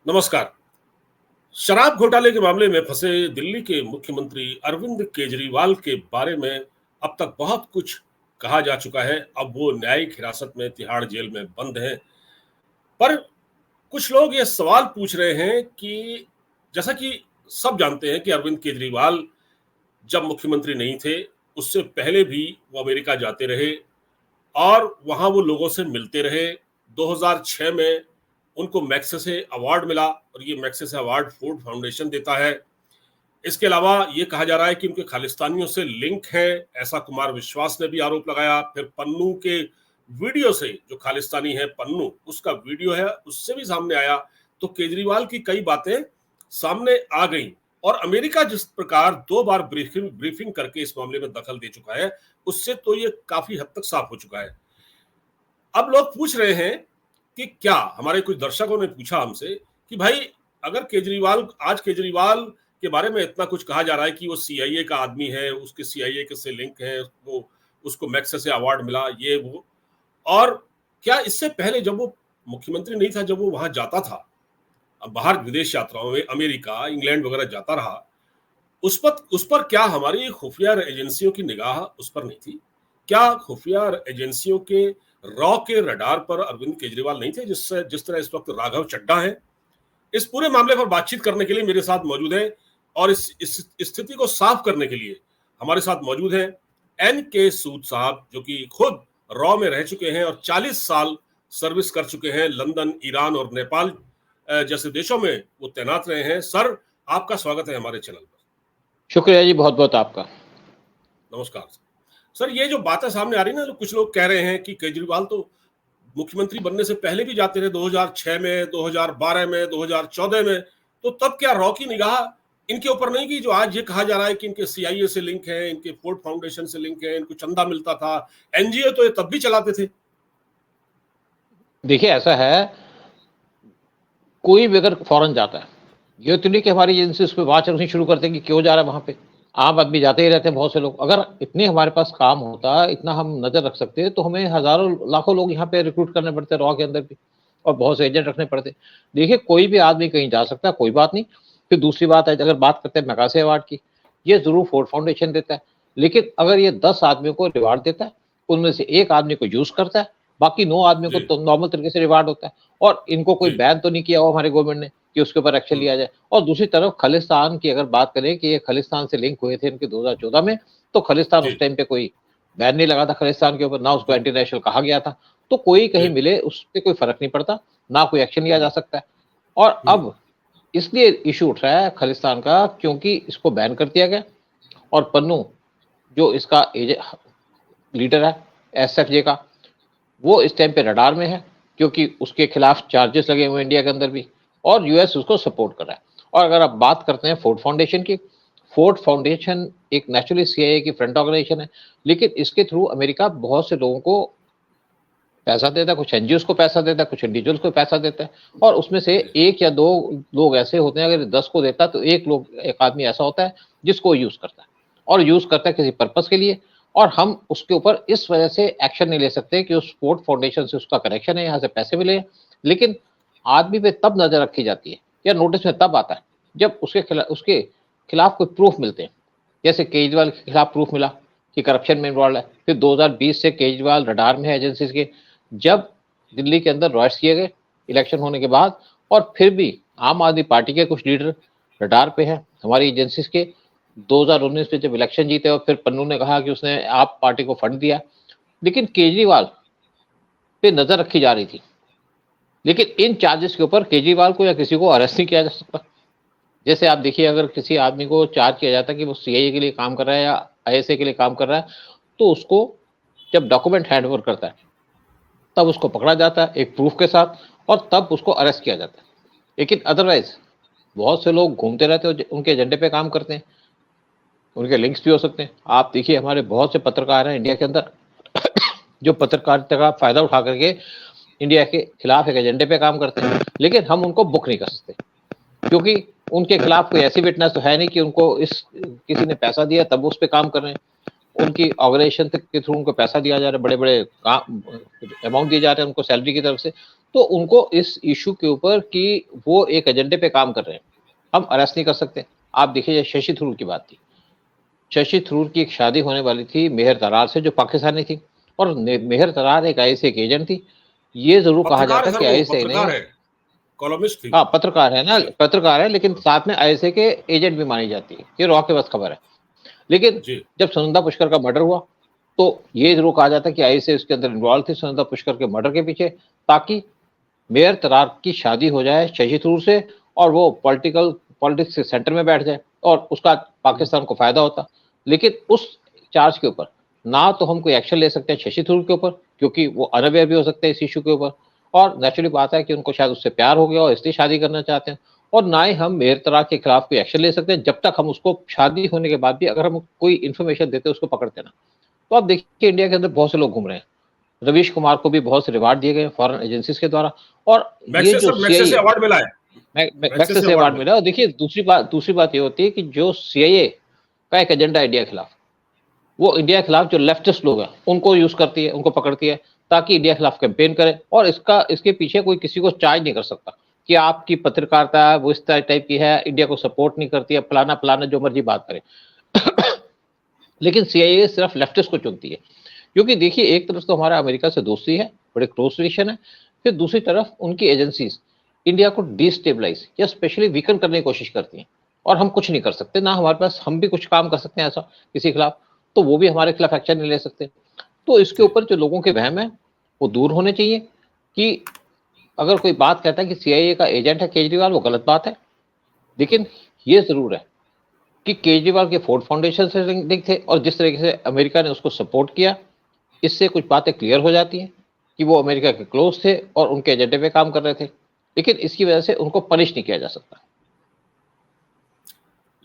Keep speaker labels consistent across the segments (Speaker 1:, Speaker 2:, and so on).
Speaker 1: नमस्कार। शराब घोटाले के मामले में फंसे दिल्ली के मुख्यमंत्री अरविंद केजरीवाल के बारे में अब तक बहुत कुछ कहा जा चुका है। अब वो न्यायिक हिरासत में तिहाड़ जेल में बंद हैं। पर कुछ लोग ये सवाल पूछ रहे हैं कि जैसा कि सब जानते हैं कि अरविंद केजरीवाल जब मुख्यमंत्री नहीं थे, उससे पहले भी वो अमेरिका जाते रहे और वहाँ वो लोगों से मिलते रहे। 2006 में उनको मैग्सेसे अवार्ड मिला और ये मैग्सेसे अवार्ड फोर्ड फाउंडेशन देता है। इसके अलावा ये कहा जा रहा है कि उनके खालिस्तानियों से लिंक है, ऐसा कुमार विश्वास ने भी आरोप लगाया। फिर पन्नू के वीडियो से, जो खालिस्तानी है पन्नू, उसका वीडियो है, उससे भी सामने आया। तो केजरीवाल की कई बातें सामने आ गई और अमेरिका जिस प्रकार 2 बार ब्रीफिंग करके इस मामले में दखल दे चुका है, उससे तो ये काफ़ी हद तक साफ हो चुका है। अब लोग पूछ रहे हैं कि क्या, हमारे कुछ दर्शकों ने पूछा हमसे कि भाई, अगर केजरीवाल के बारे में इतना कुछ कहा जा रहा है कि वो सीआईए का आदमी है, उसके सीआईए के से लिंक है, वो उसको मैग्सेसे अवार्ड मिला, ये वो, और क्या इससे पहले जब वो मुख्यमंत्री नहीं था, जब वो वहां जाता था, अब बाहर विदेश यात्राओं में अमेरिका, इंग्लैंड वगैरह जाता रहा, उस पर क्या हमारी खुफिया एजेंसियों की निगाह उस पर नहीं थी? क्या खुफिया एजेंसियों के रॉ के रडार पर अरविंद केजरीवाल नहीं थे, जिससे जिस तरह इस वक्त राघव चड्ढा है? इस पूरे मामले पर बातचीत करने के लिए मेरे साथ मौजूद है और इस स्थिति को साफ करने के लिए हमारे साथ मौजूद हैं एन के सूद साहब, जो कि खुद रॉ में रह चुके हैं और 40 साल सर्विस कर चुके हैं। लंदन, ईरान और नेपाल जैसे देशों में वो तैनात रहे हैं। सर, आपका स्वागत है हमारे चैनल पर।
Speaker 2: शुक्रिया जी, बहुत बहुत आपका।
Speaker 1: नमस्कार सर। ये जो बातें सामने आ रही ना, तो कुछ लोग कह रहे हैं कि केजरीवाल तो मुख्यमंत्री बनने से पहले भी जाते रहे, 2006 में, 2012 में, 2014 में, तो तब क्या रॉ की निगाह इनके ऊपर नहीं की? जो आज ये कहा जा रहा है कि इनके सीआईए से लिंक है, इनके फोर्ड फाउंडेशन से लिंक है, इनको चंदा मिलता था, एनजीओ तो ये तब भी चलाते थे।
Speaker 2: देखिए, ऐसा है, कोई भी अगर फॉरेन जाता है, ये तो नहीं कि हमारी एजेंसी उस पर वाच रखनी शुरू करते हैं कि क्यों जा रहा है वहां पे। आम आदमी जाते ही रहते हैं, बहुत से लोग। अगर इतने हमारे पास काम होता, इतना हम नजर रख सकते हैं, तो हमें हजारों लाखों लोग यहाँ पे रिक्रूट करने पड़ते रॉ के अंदर भी, और बहुत से एजेंट रखने पड़ते। देखिए, कोई भी आदमी कहीं जा सकता है, कोई बात नहीं। फिर दूसरी बात है, अगर बात करते हैं मैग्सेसे अवार्ड की, ये जरूर फोर्ड फाउंडेशन देता है, लेकिन अगर ये 10 आदमियों को रिवार्ड देता है, उनमें से एक आदमी को यूज करता है, बाकी 9 आदमियों को
Speaker 1: जी,
Speaker 2: तो नॉर्मल तरीके से रिवार्ड होता है, और इनको कोई
Speaker 1: जी।
Speaker 2: बैन तो नहीं किया हुआ हमारे गवर्नमेंट ने कि उसके ऊपर एक्शन लिया जाए। और दूसरी तरफ खालिस्तान की अगर बात करें कि ये खालिस्तान से लिंक हुए थे इनके 2014 में, तो खालिस्तान
Speaker 1: जी।
Speaker 2: उस टाइम पे कोई बैन नहीं लगा था खालिस्तान के ऊपर, ना उसको
Speaker 1: हम्म,
Speaker 2: एंटी नेशनल कहा गया था। तो कोई कहीं
Speaker 1: जी।
Speaker 2: मिले, उस पर कोई फर्क नहीं पड़ता, ना कोई एक्शन लिया जा
Speaker 1: हम्म,
Speaker 2: सकता है। और
Speaker 1: हम्म,
Speaker 2: अब इसलिए इशू उठ रहा है खालिस्तान का, क्योंकि इसको बैन कर दिया गया, और पन्नू जो इसका लीडर है एसएफजे का, वो इस टाइम पे रडार में है, क्योंकि उसके खिलाफ चार्जेस लगे हुए इंडिया के अंदर भी, और यूएस उसको सपोर्ट कर रहा है। और अगर आप बात करते हैं फोर्ड फाउंडेशन की, फोर्ड फाउंडेशन एक नेचुरली सीआईए की फ्रंट ऑर्गेनाइजेशन है, लेकिन इसके थ्रू अमेरिका बहुत से लोगों को पैसा देता है, कुछ एनजीओ को पैसा देता है, कुछ इंडिविजुअल्स को पैसा देता है, और उसमें से
Speaker 1: जी।
Speaker 2: एक या दो लोग ऐसे होते हैं, अगर 10 को देता है तो एक आदमी ऐसा होता है जिसको यूज करता है, और यूज करता है किसी पर्पस के लिए, और हम उसके ऊपर इस वजह से एक्शन नहीं ले सकते कि उस स्पोर्ट फाउंडेशन से उसका कनेक्शन है, यहाँ से पैसे मिले। लेकिन आदमी पे तब नजर रखी जाती है या नोटिस में तब आता है जब उसके खिलाफ कोई प्रूफ मिलते हैं। जैसे केजरीवाल के खिलाफ प्रूफ मिला कि करप्शन में इन्वॉल्व है, फिर 2020 से केजरीवाल रडार में है एजेंसीज के, जब दिल्ली के अंदर रॉयट्स किए गए इलेक्शन होने के बाद, और फिर भी आम आदमी पार्टी के कुछ लीडर रडार पे हैं हमारी एजेंसीज के। 2019 में जब इलेक्शन जीते, और फिर पन्नू ने कहा कि उसने आप पार्टी को फंड दिया, लेकिन केजरीवाल पे नजर रखी जा रही थी। लेकिन इन चार्जेस के ऊपर केजरीवाल को या किसी को अरेस्ट नहीं किया जा सकता। जैसे आप देखिए, अगर किसी आदमी को चार्ज किया जाता है कि वो सीआईए के लिए काम कर रहा है या आईएसए के लिए काम कर रहा है, तो उसको जब डॉक्यूमेंट हैंड ओवर करता है, तब उसको पकड़ा जाता है एक प्रूफ के साथ, और तब उसको अरेस्ट किया जाता है। लेकिन अदरवाइज बहुत से लोग घूमते रहते हैं, उनके एजेंडे पे काम करते हैं, उनके लिंक्स भी हो सकते हैं। आप देखिए, हमारे बहुत से पत्रकार हैं इंडिया के अंदर जो पत्रकारिता का फायदा उठा करके इंडिया के खिलाफ एक एजेंडे पे काम करते हैं, लेकिन हम उनको बुक नहीं कर सकते, क्योंकि उनके खिलाफ कोई ऐसी विटनेस तो है नहीं कि उनको किसी ने पैसा दिया तब उस पर काम कर रहे हैं। उनकी ऑर्गेनाइजेशन के थ्रू उनको पैसा दिया जा रहा है, बड़े बड़े अमाउंट दिए जा रहे हैं उनको सैलरी की तरफ से, तो उनको इस इशू के ऊपर कि वो एक एजेंडे पे काम कर रहे हैं, हम अरेस्ट नहीं कर सकते। आप देखिए शशि थरूर की बात थी, शशि थरूर की एक शादी होने वाली थी मेहर तरार से जो पाकिस्तानी थी, और मेहर तरार एक आईएसए की एजेंट थी। ये जरूर कहा
Speaker 1: पत्रकार है
Speaker 2: जाता
Speaker 1: सर,
Speaker 2: कि
Speaker 1: वो
Speaker 2: आईएसए ने,
Speaker 1: पत्रकार है, कॉलमिस्ट थी।
Speaker 2: हाँ पत्रकार है ना,
Speaker 1: जी
Speaker 2: पत्रकार है, लेकिन साथ में आईएसए के एजेंट भी मानी जाती है, ये रॉ के बस खबर है। लेकिन
Speaker 1: जी
Speaker 2: जब सुनंदा पुष्कर का मर्डर हुआ तो ये जरूर कहा जाता है कि आईएसए उसके अंदर इन्वॉल्व थी सुनंदा पुष्कर के मर्डर के पीछे, ताकि मेयर तरार की शादी हो जाए शशि थरूर से और वो पॉलिटिक्स के सेंटर में बैठ जाए और उसका पाकिस्तान को फायदा होता। लेकिन उस चार्ज के ऊपर ना तो हम कोई एक्शन ले सकते हैं शशि थरूर के ऊपर, क्योंकि वो अनअवेयर भी हो सकते हैं इस इशू के ऊपर, और नेचुरली बात है कि उनको शायद उससे प्यार हो गया और इसलिए शादी करना चाहते हैं। और ना ही हम मेयर तरार के खिलाफ कोई एक्शन ले सकते हैं जब तक हम उसको शादी होने के बाद भी अगर हम कोई इन्फॉर्मेशन देते हैं उसको पकड़ते ना। तो आप देखिए इंडिया के अंदर बहुत से लोग घूम रहे हैं, रवीश कुमार को भी बहुत से रिवार्ड दिए गए फॉरेन एजेंसीज के द्वारा, और ये
Speaker 1: मैक्से
Speaker 2: जो
Speaker 1: सर, मैक्से से
Speaker 2: सीआईए,
Speaker 1: अवार्ड मिला है, मैक्से
Speaker 2: मैक्सेस
Speaker 1: से
Speaker 2: से
Speaker 1: अवार्ड
Speaker 2: अवार्ड
Speaker 1: मिला
Speaker 2: मिला। और देखिए दूसरी बात ये होती है कि जो सीआईए का एक एजेंडा इंडिया के खिलाफ, वो इंडिया के खिलाफ जो लेफ्टिस्ट लोग हैं उनको यूज करती है, उनको पकड़ती है ताकि इंडिया के खिलाफ कैंपेन करे, और इसके पीछे कोई किसी को चार्ज नहीं कर सकता कि आपकी पत्रकारिता वो इस टाइप की है, इंडिया को सपोर्ट नहीं करती है, फलाना फलाना जो मर्जी बात करे। लेकिन सीआईए सिर्फ लेफ्टिस्ट को चुनती है, क्योंकि देखिए एक तरफ तो हमारा अमेरिका से दोस्ती है, बड़े क्लोज रिलेशन है, फिर दूसरी तरफ उनकी एजेंसीज इंडिया को डिस्टेबलाइज या स्पेशली वीकन करने की कोशिश करती हैं, और हम कुछ नहीं कर सकते ना, हमारे पास हम भी कुछ काम कर सकते हैं ऐसा किसी के खिलाफ, तो वो भी हमारे खिलाफ एक्शन नहीं ले सकते। तो इसके
Speaker 1: जी।
Speaker 2: ऊपर जो लोगों के वहम है वो दूर होने चाहिए कि अगर कोई बात कहता है कि सीआईए का एजेंट है केजरीवाल, वो गलत बात है। लेकिन ये जरूर है कि केजरीवाल के फोर्ड फाउंडेशन से लिंक थे, और जिस तरीके से अमेरिका ने उसको सपोर्ट किया, इससे कुछ बातें क्लियर हो जाती हैं कि वो अमेरिका के क्लोज थे और उनके एजेंडे पे काम कर रहे थे, लेकिन इसकी वजह से उनको पनिश नहीं किया जा सकता।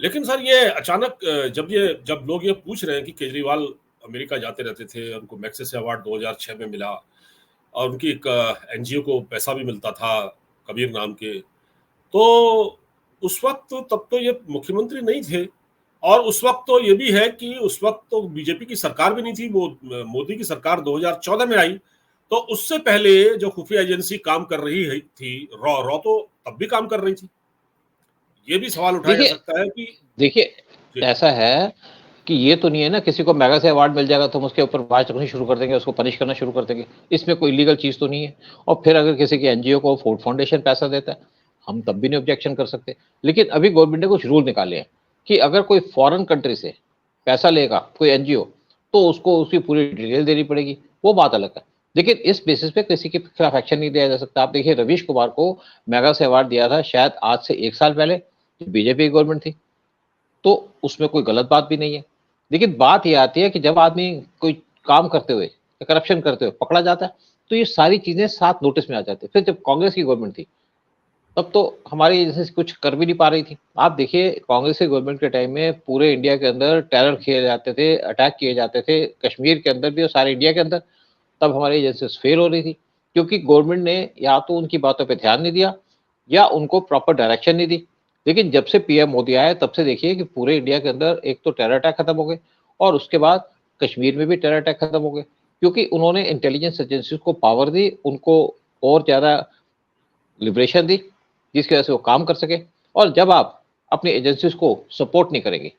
Speaker 1: लेकिन सर ये अचानक जब लोग ये पूछ रहे हैं कि केजरीवाल अमेरिका जाते रहते थे, उनको मैग्सेसे अवार्ड 2006 में मिला और उनकी एक एनजीओ को पैसा भी मिलता था कबीर नाम के, तो उस वक्त तब तो ये मुख्यमंत्री नहीं थे, और उस वक्त तो ये भी है कि उस वक्त तो बीजेपी की सरकार भी नहीं थी, वो मोदी की सरकार 2014 में आई। तो उससे पहले जो खुफिया एजेंसी काम कर रही थी, रॉ रॉ तो तब भी काम कर रही थी। ये भी सवाल उठाया जा
Speaker 2: देखिए
Speaker 1: सकता है कि
Speaker 2: देखिए
Speaker 1: जी
Speaker 2: ऐसा है कि ये तो नहीं है ना किसी को मेगा से अवार्ड मिल जाएगा तो हम उसके ऊपर बात करनी शुरू कर देंगे, उसको पनिश करना शुरू कर देंगे, इसमें कोई इलीगल चीज तो नहीं है। और फिर अगर किसी की एनजीओ को फोर्ड फाउंडेशन पैसा देता है, हम तब भी नहीं ऑब्जेक्शन कर सकते। लेकिन अभी गवर्नमेंट ने कुछ रूल निकाले हैं कि अगर कोई फॉरेन कंट्री से पैसा लेगा कोई एनजीओ, तो उसको उसकी पूरी डिटेल देनी पड़ेगी, वो बात अलग है। लेकिन इस बेसिस पे किसी के खिलाफ एक्शन नहीं दिया जा सकता। आप देखिए रवीश कुमार को मेगा से अवार्ड दिया था शायद आज से 1 साल पहले, बीजेपी की गवर्नमेंट थी, तो उसमें कोई गलत बात भी नहीं है। लेकिन बात ये आती है कि जब आदमी कोई काम करते हुए या करप्शन करते हुए पकड़ा जाता है, तो ये सारी चीजें साथ नोटिस में आ जाती है। फिर जब कांग्रेस की गवर्नमेंट थी तब तो हमारी एजेंसी कुछ कर भी नहीं पा रही थी। आप देखिए कांग्रेस की गवर्नमेंट के टाइम में पूरे इंडिया के अंदर टेरर किए जाते थे, अटैक किए जाते थे, कश्मीर के अंदर भी और सारे इंडिया के अंदर, तब हमारी एजेंसी फेल हो रही थी, क्योंकि गवर्नमेंट ने या तो उनकी बातों पे ध्यान नहीं दिया या उनको प्रॉपर डायरेक्शन नहीं दी। लेकिन जब से पीएम मोदी आए तब से देखिए कि पूरे इंडिया के अंदर एक तो टेरर अटैक खत्म हो गए, और उसके बाद कश्मीर में भी टेरर अटैक खत्म हो गए, क्योंकि उन्होंने इंटेलिजेंस एजेंसीज को पावर दी, उनको और ज्यादा लिबरेशन दी, जिसकी वजह से वो काम कर सके। और जब आप अपनी एजेंसीज को सपोर्ट नहीं करेंगे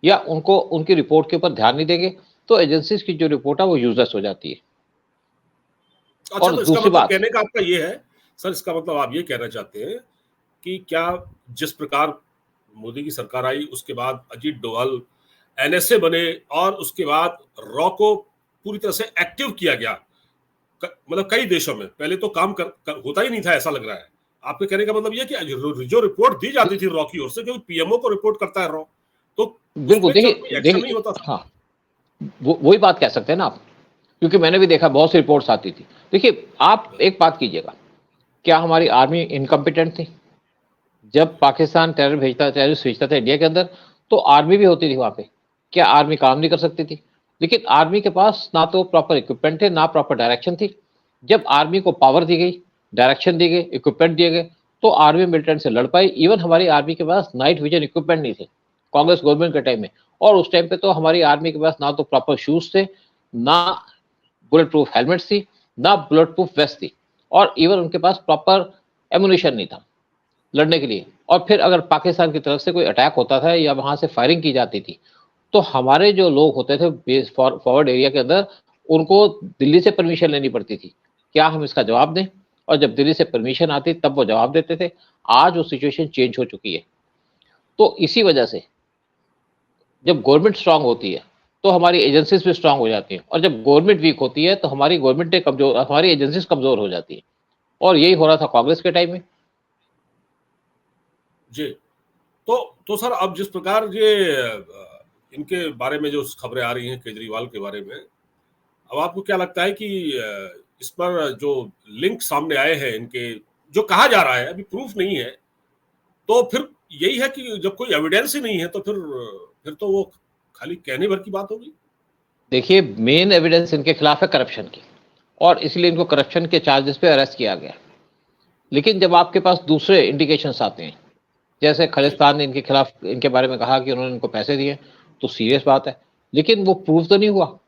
Speaker 2: या उनको उनकी रिपोर्ट के ऊपर ध्यान नहीं देंगे, तो एजेंसीज की जो रिपोर्ट है वो यूजलेस हो जाती है।
Speaker 1: अच्छा,
Speaker 2: और
Speaker 1: तो इसका
Speaker 2: दूसरी
Speaker 1: मतलब
Speaker 2: बात,
Speaker 1: कहने का आपका ये है सर, इसका मतलब आप ये कहना चाहते हैं कि क्या जिस प्रकार मोदी की सरकार आई उसके बाद अजीत डोभाल एनएसए बने और उसके बाद रॉ को पूरी तरह से एक्टिव किया गया, मतलब कई देशों में पहले तो काम होता ही नहीं था ऐसा लग रहा है। आपके कहने का मतलब ये कि जो रिपोर्ट दी जाती थी रॉ की ओर से, क्योंकि पीएमओ को रिपोर्ट करता है रॉ, तो उस
Speaker 2: बिल्कुल
Speaker 1: पर क्या कोई
Speaker 2: देखिए
Speaker 1: एक्शन नहीं
Speaker 2: देखिए
Speaker 1: होता था?
Speaker 2: हाँ, वही बात कह सकते हैं ना आप, क्योंकि मैंने भी देखा बहुत सी रिपोर्ट्स आती थी। देखिए आप एक बात कीजिएगा, क्या हमारी आर्मी इनकम्पिटेंट थी? जब पाकिस्तान टेररिस्ट भेजता था इंडिया के अंदर, तो आर्मी भी होती थी वहां पे, क्या आर्मी काम नहीं कर सकती थी? लेकिन आर्मी के पास ना तो प्रॉपर इक्विपमेंट थे ना प्रॉपर डायरेक्शन थी। जब आर्मी को पावर दी गई, डायरेक्शन दी गई, इक्विपमेंट दिए गए, तो आर्मी मिलिटेंट से लड़ पाई। इवन हमारी आर्मी के पास नाइट विजन इक्विपमेंट नहीं थे कांग्रेस गवर्नमेंट के टाइम में, और उस टाइम पे तो हमारी आर्मी के पास ना तो प्रॉपर शूज थे, ना बुलेट प्रूफ हेलमेट थी, ना बुलेट प्रूफ वेस्ट थी। और इवन उनके पास प्रॉपर एमुनिशन नहीं था लड़ने के लिए। और फिर अगर पाकिस्तान की तरफ से कोई अटैक होता था या वहां से फायरिंग की जाती थी, तो हमारे जो लोग होते थे बेस फॉरवर्ड एरिया के अंदर, उनको दिल्ली से परमिशन लेनी पड़ती थी, क्या हम इसका जवाब दें? और जब दिल्ली से परमिशन आती तब वो जवाब देते थे। आज वो सिचुएशन चेंज हो चुकी है। तो इसी वजह से जब गवर्नमेंट स्ट्रांग होती है तो हमारी एजेंसीज भी स्ट्रांग हो जाती हैं, और जब गवर्नमेंट वीक होती है तो हमारी गवर्नमेंटें कमजोर, हमारी एजेंसीज कमजोर हो जाती है। और यही हो रहा था कांग्रेस के टाइम में।
Speaker 1: जी। तो सर, अब जिस प्रकार ये इनके बारे में जो खबरें आ रही हैं केजरीवाल के बारे में, अब आपको क्या लगता है कि इस पर जो लिंक सामने आए हैं इनके, जो कहा जा रहा है, अभी प्रूफ नहीं है, तो फिर यही है कि जब कोई एविडेंस ही नहीं है तो फिर तो वो खाली कहने भर की बात होगी।
Speaker 2: देखिए, मेन एविडेंस इनके खिलाफ है करप्शन की, और इसलिए इनको करप्शन के चार्जेस पे अरेस्ट किया गया। लेकिन जब आपके पास दूसरे इंडिकेशंस आते हैं, जैसे
Speaker 1: जी।
Speaker 2: खालिस्तान ने इनके खिलाफ, इनके बारे में कहा कि उन्होंने इनको पैसे दिए, तो सीरियस बात है। लेकिन वो प्रूव तो नहीं हुआ,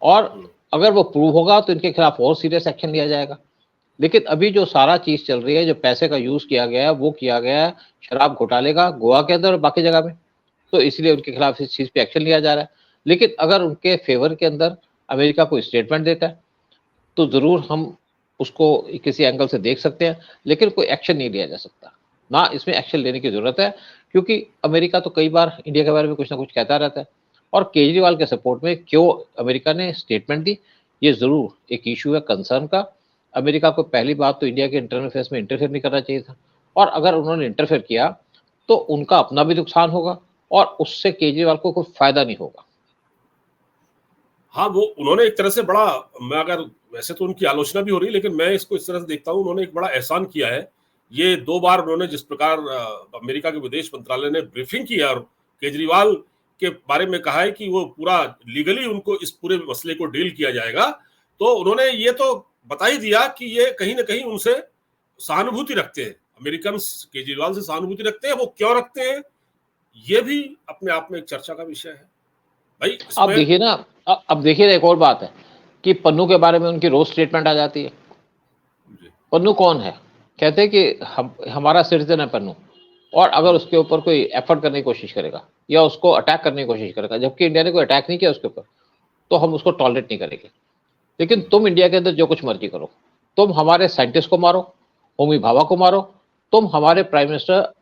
Speaker 2: और अगर वो प्रूव होगा तो इनके खिलाफ और सीरियस एक्शन लिया जाएगा। लेकिन अभी जो सारा चीज चल रही है, जो पैसे का यूज किया गया है, वो किया गया है शराब घोटाले का, गोवा के अंदर और बाकी जगह में। तो इसलिए उनके खिलाफ इस चीज पे एक्शन लिया जा रहा है। लेकिन अगर उनके फेवर के अंदर अमेरिका कोई स्टेटमेंट देता है तो जरूर हम उसको किसी एंगल से देख सकते हैं, लेकिन कोई एक्शन नहीं लिया जा सकता। ना इसमें एक्शन लेने की जरूरत है, क्योंकि अमेरिका तो कई बार इंडिया के बारे में कुछ ना कुछ कहता रहता है। और केजरीवाल के सपोर्ट में क्यों अमेरिका ने स्टेटमेंट दी, ये जरूर एक इशू है कंसर्न का। अमेरिका को पहली बात तो इंडिया के इंटरनल अफेयर्स में इंटरफेयर नहीं करना चाहिए था, और अगर उन्होंने इंटरफेयर किया तो उनका अपना भी नुकसान होगा, और उससे केजरीवाल को कोई फायदा नहीं होगा।
Speaker 1: हाँ, वो उन्होंने एक तरह से बड़ा, मैं अगर, वैसे तो उनकी आलोचना भी हो रही है, लेकिन मैं इसको इस तरह से देखता हूँ, उन्होंने एक बड़ा एहसान किया है। ये 2 बार उन्होंने जिस प्रकार अमेरिका के विदेश मंत्रालय ने ब्रीफिंग की है और केजरीवाल के बारे में कहा है कि वो पूरा लीगली उनको इस पूरे मसले को डील किया जाएगा, तो उन्होंने ये तो बता ही दिया कि ये कहीं न कहीं उनसे सहानुभूति रखते हैं। अमेरिकन्स केजरीवाल से सहानुभूति रखते हैं, वो क्यों रखते हैं? ये भी अपने आप में एक चर्चा का विषय है। भाई
Speaker 2: अब
Speaker 1: इसमें
Speaker 2: देखिए ना, अब देखिए ना, एक और बात है कि पन्नू के बारे में उनकी रोज स्टेटमेंट आ जाती है।
Speaker 1: जी,
Speaker 2: पन्नू कौन है? कहते हैं कि हमारा सिटीजन है पन्नू, और अगर उसके ऊपर कोई एफर्ट करने की कोशिश करेगा या उसको अटैक करने की कोशिश करेगा, जबकि इंडिया ने कोई अटैक नहीं किया उसके ऊपर, तो हम उसको टॉलरेट नहीं करेंगे। लेकिन तुम इंडिया के अंदर जो कुछ मर्जी करो, तुम हमारे साइंटिस्ट को मारो, होमी भाभा को मारो, तुम हमारे प्राइम मिनिस्टर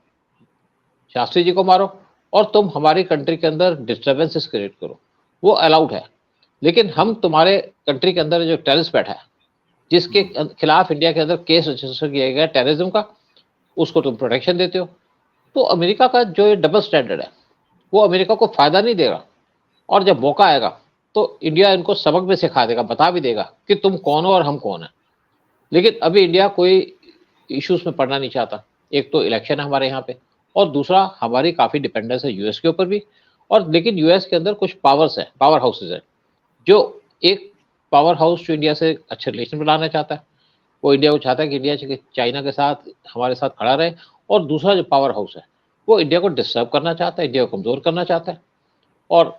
Speaker 2: शास्त्री जी को मारो, और तुम हमारी कंट्री के अंदर डिस्टर्बेंसेस क्रिएट करो, वो अलाउड है। लेकिन हम तुम्हारे कंट्री के अंदर जो टेररिस्ट बैठा है, जिसके खिलाफ इंडिया के अंदर केस रजिस्टर किया गया टेररिज्म का, उसको तुम प्रोटेक्शन देते हो। तो अमेरिका का जो ये डबल स्टैंडर्ड है, वो अमेरिका को फायदा नहीं देगा। और जब मौका आएगा तो इंडिया इनको सबक भी सिखा देगा, बता भी देगा कि तुम कौन हो और हम कौन है। लेकिन अभी इंडिया कोई इश्यूज में पड़ना नहीं चाहता। एक तो इलेक्शन है हमारे यहाँ पे, और दूसरा हमारी काफी डिपेंडेंस है यूएस के ऊपर भी। और लेकिन यूएस के अंदर कुछ पावर्स है, पावर हाउसेज है, जो एक पावर हाउस जो इंडिया से अच्छे रिलेशन बनाना चाहता है, वो इंडिया को चाहता है कि इंडिया चाइना के साथ हमारे साथ खड़ा रहे। और दूसरा जो पावर हाउस है, वो इंडिया को डिस्टर्ब करना चाहता है, इंडिया को कमजोर करना चाहता है। और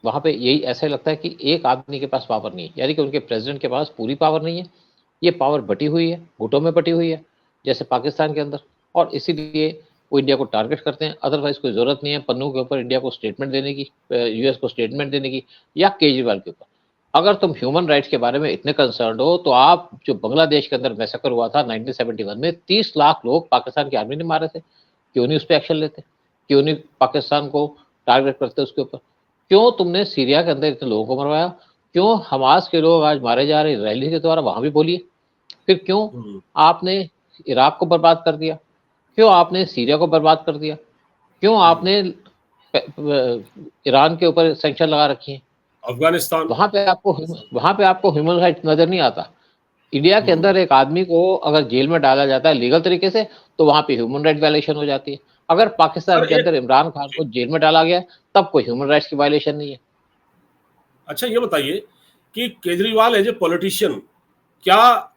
Speaker 2: वहां पे यही ऐसा लगता है कि एक आदमी के पास पावर नहीं है, यानी कि उनके प्रेसिडेंट के पास पूरी पावर नहीं है। ये पावर बटी हुई है, गुटों में बटी हुई है, जैसे पाकिस्तान के अंदर। और इसीलिए वो इंडिया को टारगेट करते हैं। अदरवाइज कोई जरूरत नहीं है पन्नू के ऊपर इंडिया को स्टेटमेंट देने की, यूएस को स्टेटमेंट देने की, या केजरीवाल के ऊपर। अगर तुम ह्यूमन राइट्स के बारे में इतने कंसर्न हो, तो आप जो बांग्लादेश के अंदर मैसेकर हुआ था 1971 में, 30 लाख लोग पाकिस्तान की आर्मी ने मारे थे, क्यों नहीं उस पर एक्शन लेते? क्यों नहीं पाकिस्तान को टारगेट करते उसके ऊपर? क्यों तुमने सीरिया के अंदर इतने लोगों को मरवाया? क्यों हमास के लोग आज मारे जा रहे इसराइली के द्वारा, वहां भी बोलिए। फिर क्यों आपने इराक को बर्बाद कर दिया? क्यों आपने सीरिया को बर्बाद कर दिया? क्यों आपने ईरान के ऊपर सैंक्शन लगा रखी है?
Speaker 1: अफगानिस्तान।
Speaker 2: वहां पे आपको ह्यूमन राइट नजर नहीं आता। इंडिया के अंदर एक आदमी को अगर जेल में डाला जाता है लीगल तरीके से, तो वहां पे ह्यूमन राइट वायलेशन हो जाती है। अगर पाकिस्तान
Speaker 1: सर
Speaker 2: के
Speaker 1: एक,
Speaker 2: अंदर इमरान खान को जेल में डाला गया, तब कोई ह्यूमन राइट्स की वायलेशन नहीं है।
Speaker 1: अच्छा ये बताइए कि केजरीवाल एज ए पॉलिटिशियन, क्या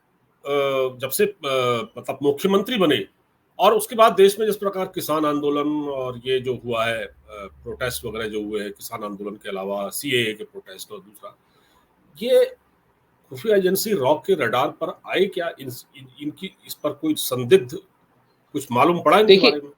Speaker 1: जब से मतलब मुख्यमंत्री बने और उसके बाद देश में जिस प्रकार किसान आंदोलन और ये जो हुआ है, प्रोटेस्ट वगैरह जो हुए हैं किसान आंदोलन के अलावा, सीएए के प्रोटेस्ट और दूसरा, ये खुफिया एजेंसी रॉ के रडार पर आए क्या? इनकी इस पर कोई संदिग्ध कुछ मालूम पड़ा इनके बारे में?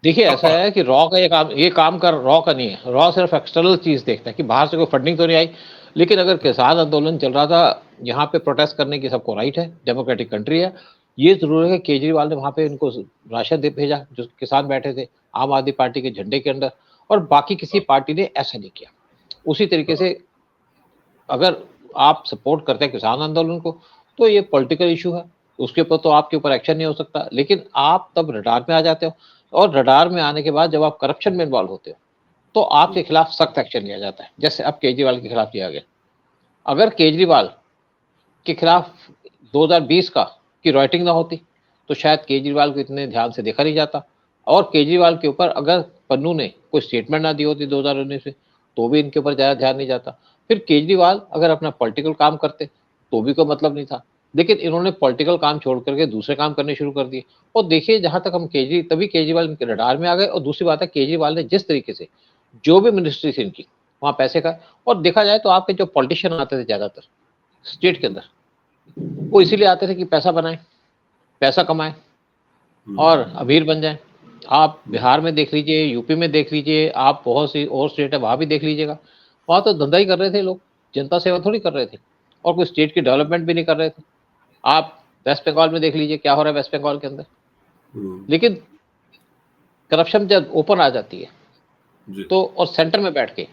Speaker 2: देखिए
Speaker 1: कब
Speaker 2: ऐसा
Speaker 1: पड़ा?
Speaker 2: है कि रॉ का ये काम कर रॉ का नहीं है। रॉ सिर्फ एक्सटर्नल चीज देखता है कि बाहर से कोई फंडिंग तो नहीं आई। लेकिन अगर किसान आंदोलन चल रहा था, यहाँ पे प्रोटेस्ट करने की सबको राइट है, डेमोक्रेटिक कंट्री है। ये जरूर है कि केजरीवाल ने वहां पे इनको राशन दे भेजा, जो किसान बैठे थे आम आदमी पार्टी के झंडे के अंदर, और बाकी किसी
Speaker 1: हाँ,
Speaker 2: पार्टी ने ऐसा नहीं किया। उसी तरीके
Speaker 1: हाँ,
Speaker 2: से अगर आप सपोर्ट करते हैं किसान आंदोलन को, तो ये पॉलिटिकल इशू है, उसके ऊपर तो आपके ऊपर एक्शन नहीं हो सकता। लेकिन आप तब रडार में आ जाते हो, और रडार में आने के बाद जब आप करप्शन में इन्वॉल्व होते हो, तो आपके खिलाफ सख्त एक्शन लिया जाता है, जैसे अब केजरीवाल के खिलाफ लिया गया। अगर केजरीवाल के खिलाफ 2020 का की राइटिंग ना होती, तो शायद केजरीवाल को इतने ध्यान से देखा नहीं जाता। और केजरीवाल के ऊपर अगर पन्नू ने कोई स्टेटमेंट ना दी होती 2019 में, तो भी इनके ऊपर ज़्यादा ध्यान नहीं जाता। फिर केजरीवाल अगर अपना पॉलिटिकल काम करते, तो भी कोई मतलब नहीं था। लेकिन इन्होंने पॉलिटिकल काम छोड़ करके दूसरे काम करने शुरू कर दिए। और देखिए, जहां तक हम तभी केजरीवाल इनके रडार में आ गए। और दूसरी बात है, केजरीवाल ने जिस तरीके से जो भी मिनिस्ट्री थी इनकी, वहां पैसे का, और देखा जाए तो आपके जो पॉलिटिशियन आते थे ज्यादातर स्टेट के अंदर, वो इसीलिए आते थे कि पैसा बनाए, पैसा कमाए और अमीर बन जाए। आप बिहार में देख लीजिए, यूपी में देख लीजिए, आप बहुत सी और स्टेट है वहां भी देख लीजिएगा। वहां तो धंधा ही कर रहे थे लोग, जनता सेवा थोड़ी कर रहे थे, और कोई स्टेट की डेवलपमेंट भी नहीं कर रहे थे। आप वेस्ट बंगाल में देख लीजिए क्या हो रहा है वेस्ट बंगाल के अंदर। लेकिन करप्शन जब ओपन आ जाती है, तो और सेंटर में बैठ के,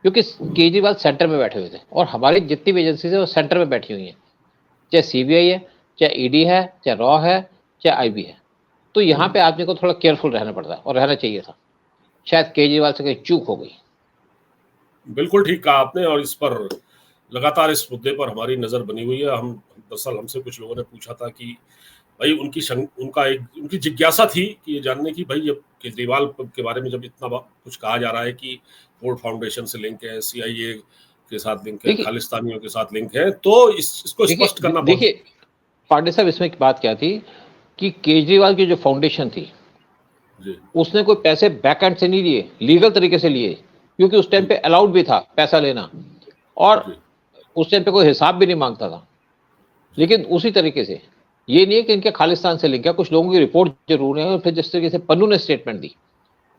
Speaker 2: क्योंकि केजरीवाल सेंटर में बैठे हुए थे, और हमारी जितनी भी एजेंसी है वो सेंटर में बैठी हुई है, चाहे सीबीआई है, चाहे ईडी है, चाहे रॉ है, चाहे आईबी है। तो यहाँ पे आदमी को थोड़ा केयरफुल रहना पड़ता है, और रहना चाहिए था। शायद केजरीवाल से कहीं चूक हो गई।
Speaker 1: बिल्कुल ठीक कहा आपने, और इस पर लगातार इस मुद्दे पर हमारी नजर बनी हुई है। हम दरअसल हमसे कुछ लोगों ने पूछा था कि भाई उनकी जिज्ञासा थी कि ये जानने की, भाई ये केजरीवाल के बारे में जब इतना कुछ कहा जा रहा है कि फोर्ड फाउंडेशन से लिंक है, सीआईए के साथ लिंक है,
Speaker 2: देखिए
Speaker 1: खालिस्तानियों के साथ लिंक है, तो इसको स्पष्ट करना बहुत।
Speaker 2: देखिए पांडे साहब, इसमें एक बात क्या थी कि केजरीवाल की जो फाउंडेशन थी, उसने कोई पैसे बैक एंड से नहीं लिए, लीगल तरीके से लिए, क्योंकि उस टाइम पे अलाउड भी था पैसा लेना, और उस टाइम पे कोई हिसाब भी नहीं मांगता था। लेकिन उसी तरीके से ये नहीं है कि इनके खालिस्तान से लिंक है, कुछ लोगों की रिपोर्ट जरूर है। और फिर जिस तरीके से पन्नू ने स्टेटमेंट दी,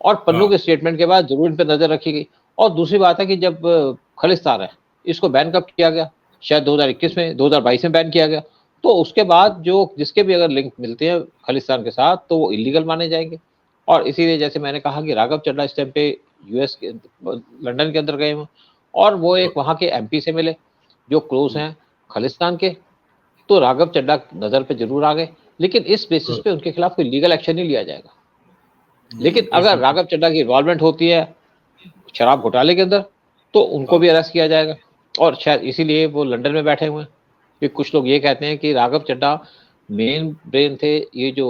Speaker 2: और पन्नू के स्टेटमेंट के बाद जरूर इन पर नजर रखी गई। और दूसरी बात है कि जब खालिस्तान है, इसको बैन कब किया गया? शायद 2021 में, 2022 में बैन किया गया। तो उसके बाद जो जिसके भी अगर लिंक मिलते हैं खालिस्तान के साथ, तो वो इलीगल माने जाएंगे। और इसीलिए जैसे मैंने कहा कि राघव चड्ढा इस टाइम पे यूएस के, लंदन के अंदर गए हुए, और वो एक वहां के एमपी से मिले जो क्लोज हैं खालिस्तान के। तो राघव चड्ढा नजर पे जरूर आ गए, लेकिन इस बेसिस पे उनके खिलाफ कोई लीगल एक्शन नहीं लिया जाएगा। लेकिन अगर राघव चड्ढा की इन्वॉल्वमेंट होती है शराब घोटाले के अंदर, तो उनको भी अरेस्ट किया जाएगा। और शायद इसीलिए वो लंदन में बैठे हुए हैं। कि कुछ लोग ये कहते हैं कि राघव चड्ढा मेन ब्रेन थे ये जो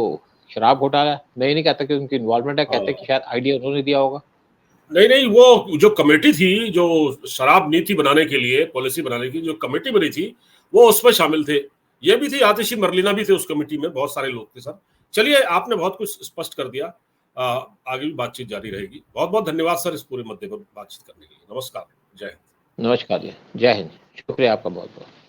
Speaker 2: शराब घोटाला। मैं ये नहीं कहता कि उनकी इन्वॉल्वमेंट है, कहते हैं कि शायद आइडिया उन्होंने दिया होगा।
Speaker 1: नहीं नहीं, वो जो कमेटी थी जो शराब नीति बनाने के लिए, पॉलिसी बनाने की जो कमेटी बनी थी, वो उसमें शामिल थे। ये भी थी, आतिशी मरलीना भी थे उस कमेटी में, बहुत सारे लोग थे सर। चलिए, आपने बहुत कुछ स्पष्ट कर दिया। आगे भी बातचीत जारी रहेगी। बहुत बहुत धन्यवाद सर इस पूरे मुद्दे पर बातचीत करने के लिए। नमस्कार, जय हिंद।
Speaker 2: नमस्कार जी, जय हिंद, शुक्रिया आपका बहुत बहुत।